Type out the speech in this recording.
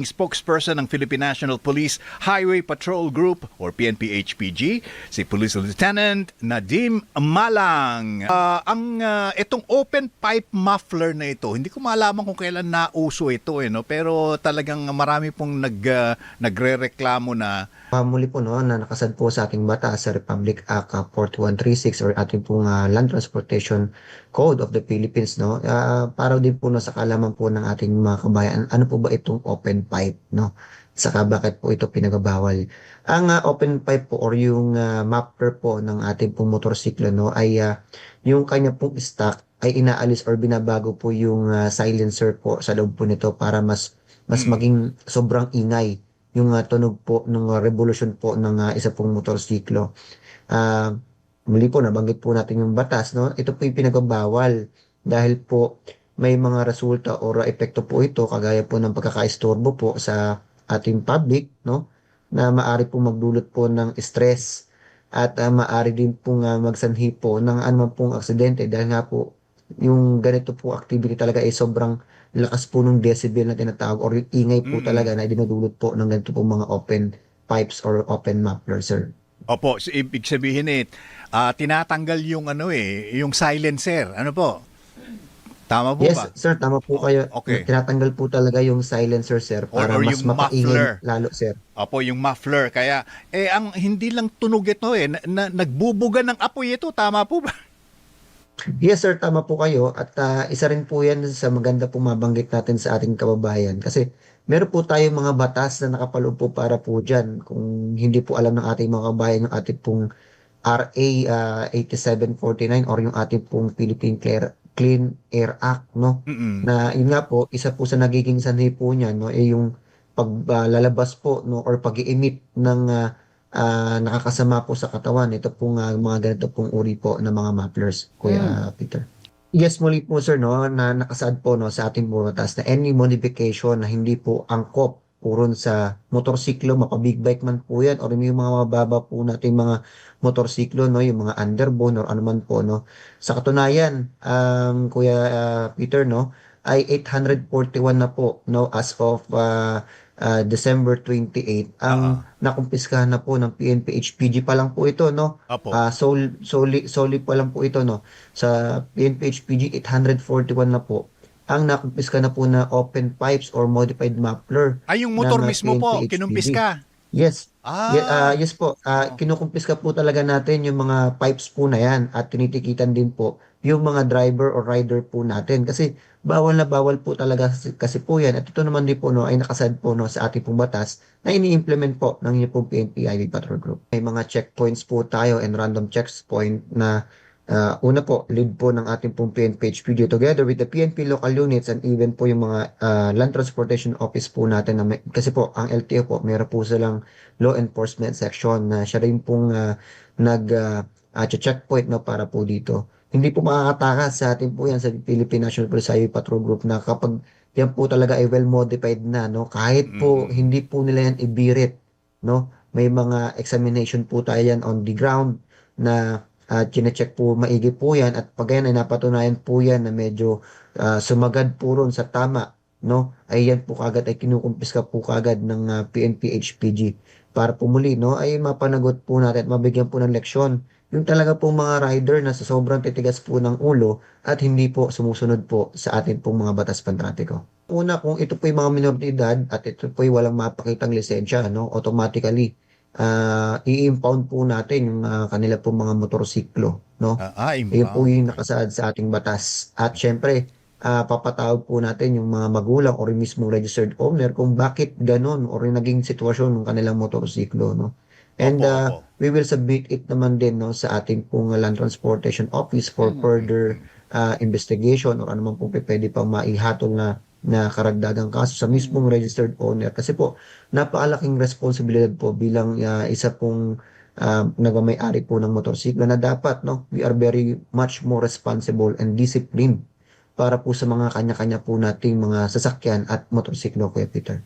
Spokesperson ng Philippine National Police Highway Patrol Group or PNP-HPG, si Police Lieutenant Nadim Malang. Itong open pipe muffler na ito, hindi ko malaman kung kailan nauso ito no? Pero talagang marami pong nagrereklamo na Muli po no, na nakasad po sa ating batas sa Republic Act 4136 or ating pong Land Transportation Code of the Philippines no. Para din po no, sa kaalaman po ng ating mga kabayan, ano po ba itong open pipe no? Saka bakit po ito pinagabawal? Ang open pipe po or yung muffler po ng ating pong motorsiklo no ay yung kanya pong stock ay inaalis or binabago po yung silencer po sa loob po nito para mas maging sobrang ingay yung tunog po ng revolusyon po ng isa pong motorsiklo. Ah, Muli po nabanggit po natin yung batas no. Ito po yung pinagbabawal dahil po may mga resulta or epekto po ito kagaya po ng pagkakaistorbo po sa ating public no na maari po magdulot po ng stress at maari din po magsanhi po ng anumang pong aksidente dahil nga po yung ganito po activity talaga ay sobrang lakas po ng decibel na tinatawag or yung ingay po talaga na dinudulot po ng ganito po mga open pipes or open muffler, sir. Opo, ibig sabihin tinatanggal yung yung silencer. Ano po? Tama po Yes, ba? sir, tama po kayo. Okay. Tinatanggal po talaga yung silencer, sir, para Or mas yung mapaingay muffler. lalo, sir. Opo, yung muffler. Kaya, ang hindi lang tunog ito nagbubuga ng apoy ito. Tama po ba? Yes, sir, tama po kayo. At isa rin po yan sa maganda pong mabanggit natin sa ating kababayan. Kasi meron po tayong mga batas na nakapaloob po para po dyan. Kung hindi po alam ng ating mga kababayan yung ating pong RA 8749 or yung ating pong Philippine Clean Air Act, no? Mm-mm. Na yun nga po, isa po sa nagiging sanhi po niyan, no, yung paglalabas po, no, or pag-i-emit ng nakakasama po sa katawan. Ito pong mga ganito pong uri po ng mga mufflers, Kuya Peter. Yes, muli po sir, no, na nakasaad po no, sa ating batas na any modification na hindi po angkop puron sa motorsiklo, mapa-big bike man po yan, or yung mga mababa po natin mga motorsiklo, no, yung mga underbone or anuman po, no. Sa katunayan, Kuya Peter, no, ay 841 na po, no, as of December 28, ang Oo. nakumpiskahan na po ng PNP HPG pa lang po ito, no. Opo. Solely pa lang po ito, no. Sa PNP HPG 841 na po ang nakumpiska na po na open pipes or modified muffler Ay, yung ng motor mismo po, PNP kinumpis HPG. ka. Yes. Ah. Yes po. Kinukumpiska po talaga natin yung mga pipes po na yan at tinitikitan din po yung mga driver or rider po natin kasi bawal na bawal po talaga kasi po yan. At ito naman din po no, ay nakasad po no, sa ating pong batas na ini-implement po ng inyong pong PNP Highway Patrol Group. May mga checkpoints po tayo and random checkpoint na una po, lead po ng ating pong PNP HPG together with the PNP local units and even po yung mga land transportation office po natin. Kasi po, ang LTO po, meron po silang law enforcement section na siya rin pong checkpoint no, para po dito. Hindi po makakatakas sa atin po yan sa Philippine National Police Highway Patrol Group na kapag yan po talaga ay well modified na, no? Kahit po Mm. hindi po nila yan ibirit, no? May mga examination po tayo yan on the ground na chine-check po maigi po yan at pag yan ay napatunayan po yan na medyo sumagad po ron sa tama, no? Ay yan po kagad ay kinukumpiska po kagad ng PNP HPG para po muli, no? Ay mapanagot po natin at mabigyan po ng leksyon yung talaga pong mga rider na sa sobrang titigas po ng ulo at hindi po sumusunod po sa atin pong mga batas pantrapiko. Una, kung ito po yung mga minor de edad at ito po yung walang mapakitang lisensya, no? Automatically i-impound po natin yung kanila po mga motorsiklo, no? Ayun po Impound. yung nakasaad sa ating batas. At syempre, papatawag po natin yung mga magulang or yung mismong registered owner kung bakit ganun or yung naging sitwasyon ng kanilang motorsiklo, no? And Opo, opo. we will submit it naman din no, sa ating pong Land Transportation Office for further investigation or anuman po pwede pang maihatol na karagdagang kaso sa mismong registered owner. Kasi po, napakalaking responsibilidad po bilang isa pong nagmamay-ari po ng motorsiklo na dapat, no, we are very much more responsible and disciplined para po sa mga kanya-kanya po nating mga sasakyan at motorsiklo, Kuya Peter.